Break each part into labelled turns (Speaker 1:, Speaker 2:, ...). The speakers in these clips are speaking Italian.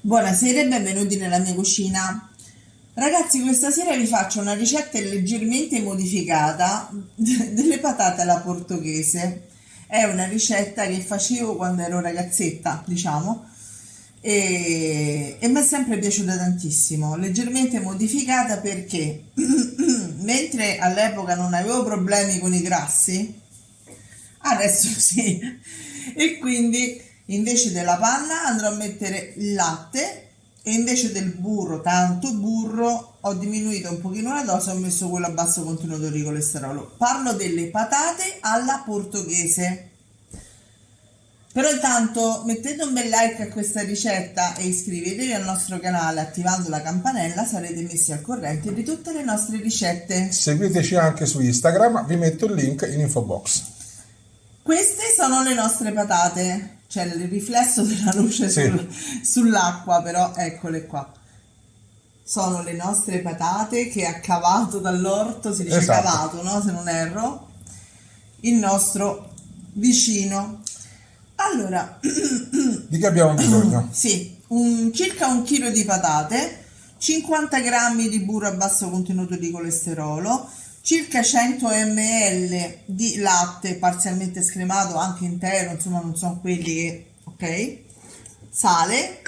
Speaker 1: Buonasera e benvenuti nella mia cucina. Ragazzi, questa sera vi faccio una ricetta leggermente modificata delle patate alla portoghese. È una ricetta che facevo quando ero ragazzetta, diciamo, e mi è sempre piaciuta tantissimo. Leggermente modificata perché mentre all'epoca non avevo problemi con i grassi, adesso sì. E quindi invece della panna andrò a mettere il latte e invece del burro, tanto burro, ho diminuito un pochino la dose, ho messo quello a basso contenuto di colesterolo. Parlo delle patate alla portoghese. Però intanto mettete un bel like a questa ricetta e iscrivetevi al nostro canale attivando la campanella, sarete messi al corrente di tutte le nostre ricette.
Speaker 2: Seguiteci anche su Instagram, vi metto il link in info box.
Speaker 1: Queste sono le nostre patate, c'è il riflesso della luce
Speaker 2: Sì.
Speaker 1: sull'acqua, però eccole qua. Sono le nostre patate che ha cavato dall'orto, si dice
Speaker 2: Esatto.
Speaker 1: cavato, no? Se non erro, il nostro vicino. Allora,
Speaker 2: Di che abbiamo bisogno?
Speaker 1: sì, circa un chilo di patate, 50 grammi di burro a basso contenuto di colesterolo, circa 100 ml di latte parzialmente scremato, anche intero, insomma non sono quelli che, ok? Sale,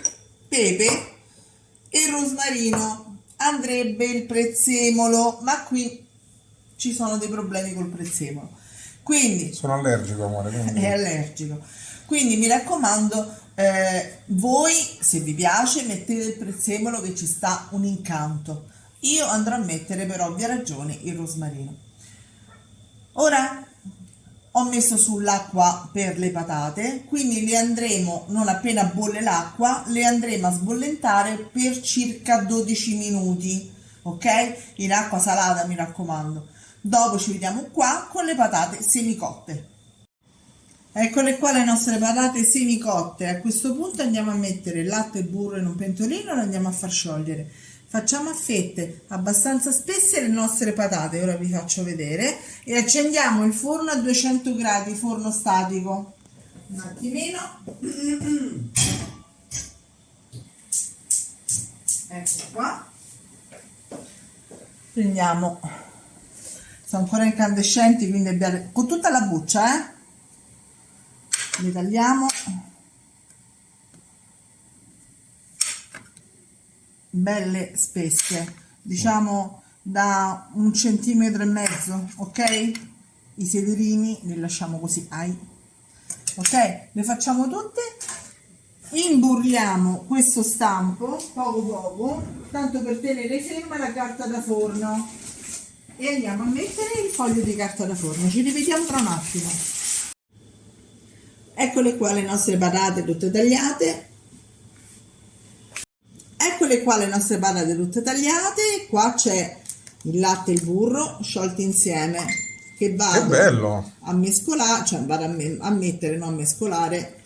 Speaker 1: pepe e rosmarino. Andrebbe il prezzemolo, ma qui ci sono dei problemi col prezzemolo. Quindi
Speaker 2: Sono allergico, amore. Quindi...
Speaker 1: è allergico. Quindi mi raccomando, voi se vi piace mettete il prezzemolo che ci sta un incanto. Io andrò a mettere per ovvia ragione il rosmarino. Ora ho messo sull'acqua per le patate, quindi le andremo, non appena bolle l'acqua, le andremo a sbollentare per circa 12 minuti, ok? In acqua salata, mi raccomando. Dopo ci vediamo qua con le patate semicotte. Eccole qua le nostre patate semicotte. A questo punto andiamo a mettere latte e burro in un pentolino e lo andiamo a far sciogliere. Facciamo a fette abbastanza spesse le nostre patate, ora vi faccio vedere, e accendiamo il forno a 200 gradi, forno statico. Un attimino. Ecco qua. Prendiamo, sono ancora incandescenti, quindi abbiamo con tutta la buccia, li tagliamo belle spesse, diciamo da 1,5 cm, ok? I sederini li lasciamo così, ok? Le facciamo tutte, imburriamo questo stampo poco poco, tanto per tenere ferma la carta da forno, e andiamo a mettere il foglio di carta da forno. Ci rivediamo tra un attimo. Eccole qua le nostre patate tutte tagliate. Eccole qua le nostre patate tutte tagliate. Qua c'è il latte e il burro sciolti insieme che
Speaker 2: Che
Speaker 1: vado
Speaker 2: bello!
Speaker 1: a mescolare, cioè vado a mettere, non a mescolare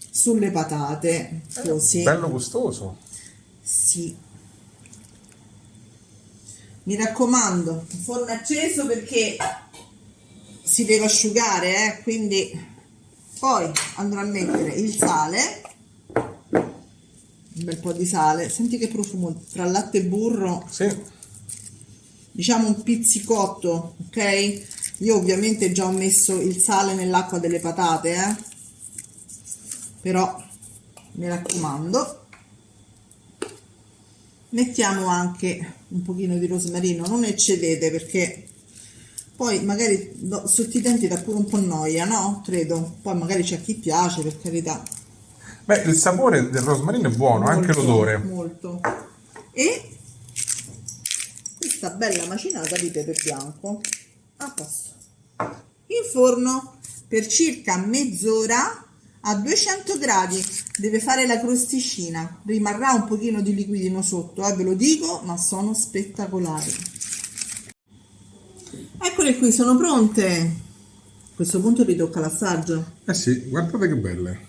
Speaker 1: sulle patate, così.
Speaker 2: Bello gustoso.
Speaker 1: Sì. Mi raccomando, il forno acceso perché si deve asciugare, quindi poi andrò a mettere il sale, un bel po' di sale, senti che profumo tra latte e burro,
Speaker 2: Sì.
Speaker 1: diciamo un pizzicotto, ok? Io ovviamente già ho messo il sale nell'acqua delle patate, però mi raccomando, mettiamo anche un pochino di rosmarino, non eccedete perché poi magari sotto i denti dà pure un po' noia, no? Credo, poi magari c'è a chi piace, per carità.
Speaker 2: Beh, il sapore del rosmarino è buono, anche
Speaker 1: Molto,
Speaker 2: l'odore.
Speaker 1: molto. E questa bella macinata di pepe bianco a posto. In forno per circa mezz'ora a 200 gradi. Deve fare la crosticina, rimarrà un pochino di liquidino sotto, ve lo dico, ma sono spettacolari. Eccole qui, sono pronte. A questo punto ritocca l'assaggio.
Speaker 2: Eh sì, guardate che belle.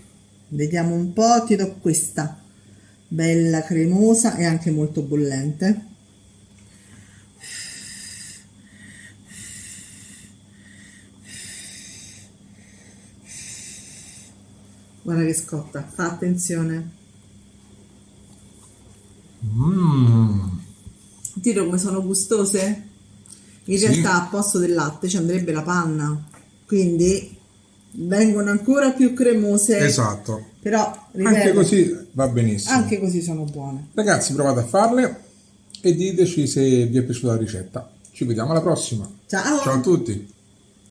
Speaker 1: Vediamo un po', ti do questa. Bella cremosa e anche molto bollente. Guarda che scotta, fa attenzione. Tiro come sono gustose? In
Speaker 2: Sì.
Speaker 1: realtà al posto del latte ci andrebbe la panna, quindi vengono ancora più cremose.
Speaker 2: Esatto.
Speaker 1: Però,
Speaker 2: Anche
Speaker 1: ripeto,
Speaker 2: così va benissimo.
Speaker 1: anche così sono buone.
Speaker 2: Ragazzi, provate a farle e diteci se vi è piaciuta la ricetta. Ci vediamo alla prossima.
Speaker 1: Ciao!
Speaker 2: Ciao a tutti.